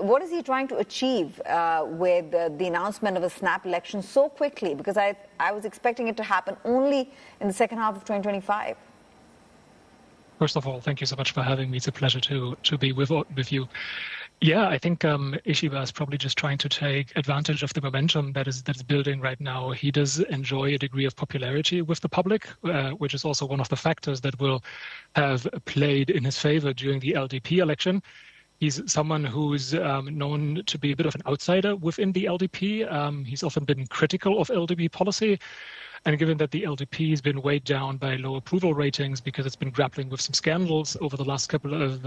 what is he trying to achieve with the announcement of a snap election so quickly? Because I was expecting it to happen only in the second half of 2025. First of all, thank you so much for having me. It's a pleasure to be with you. Yeah, I think Ishiba is probably just trying to take advantage of the momentum that's building right now. He does enjoy a degree of popularity with the public, which is also one of the factors that will have played in his favor during the LDP election. He's someone who's known to be a bit of an outsider within the LDP. He's often been critical of LDP policy. And given that the LDP has been weighed down by low approval ratings because it's been grappling with some scandals over the last couple of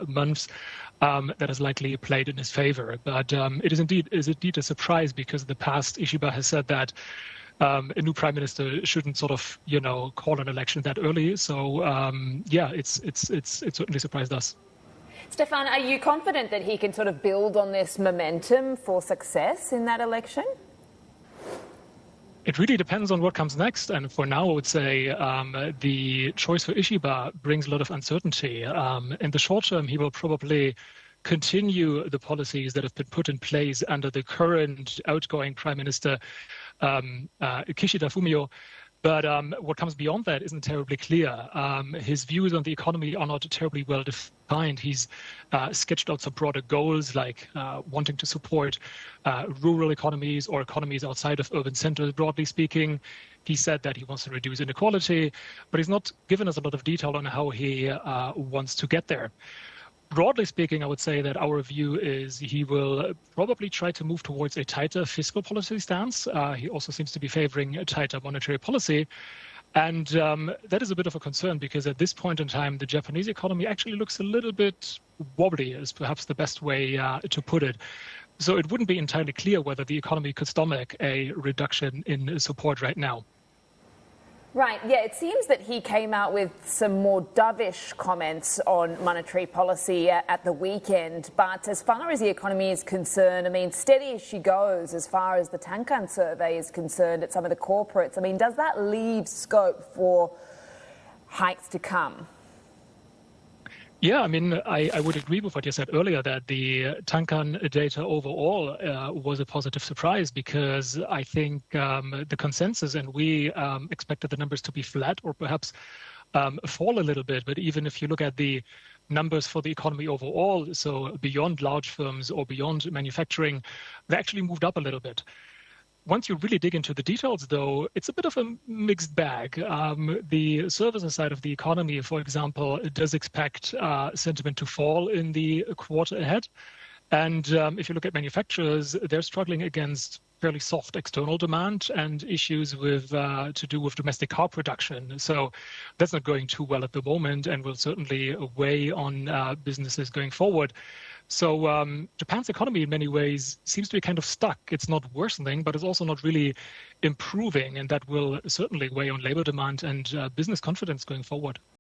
months, that has likely played in his favor. But it is indeed a surprise, because in the past, Ishiba has said that a new prime minister shouldn't sort of, call an election that early. So yeah, it's certainly surprised us. Stefan, are you confident that he can sort of build on this momentum for success in that election? It really depends on what comes next. And for now, I would say the choice for Ishiba brings a lot of uncertainty. In the short term, he will probably continue the policies that have been put in place under the current outgoing Prime Minister Kishida Fumio. But what comes beyond that isn't terribly clear. His views on the economy are not terribly well defined. He's sketched out some broader goals, like wanting to support rural economies or economies outside of urban centers, broadly speaking. He said that he wants to reduce inequality, but he's not given us a lot of detail on how he wants to get there. Broadly speaking, I would say that our view is he will probably try to move towards a tighter fiscal policy stance. He also seems to be favoring a tighter monetary policy. And that is a bit of a concern, because at this point in time, the Japanese economy actually looks a little bit wobbly, is perhaps the best way to put it. So it wouldn't be entirely clear whether the economy could stomach a reduction in support right now. Right, yeah, it seems that he came out with some more dovish comments on monetary policy at the weekend. But as far as the economy is concerned, I mean, steady as she goes as far as the Tankan survey is concerned at some of the corporates. I mean, does that leave scope for hikes to come? Yeah, I mean, I would agree with what you said earlier, that the Tankan data overall was a positive surprise, because I think the consensus, and we expected the numbers to be flat or perhaps fall a little bit. But even if you look at the numbers for the economy overall, so beyond large firms or beyond manufacturing, they actually moved up a little bit. Once you really dig into the details, though, it's a bit of a mixed bag. The services side of the economy, for example, does expect sentiment to fall in the quarter ahead. And if you look at manufacturers, they're struggling against fairly soft external demand and issues with to do with domestic car production. So that's not going too well at the moment, and will certainly weigh on businesses going forward. So Japan's economy in many ways seems to be kind of stuck. It's not worsening, but it's also not really improving, and that will certainly weigh on labor demand and business confidence going forward.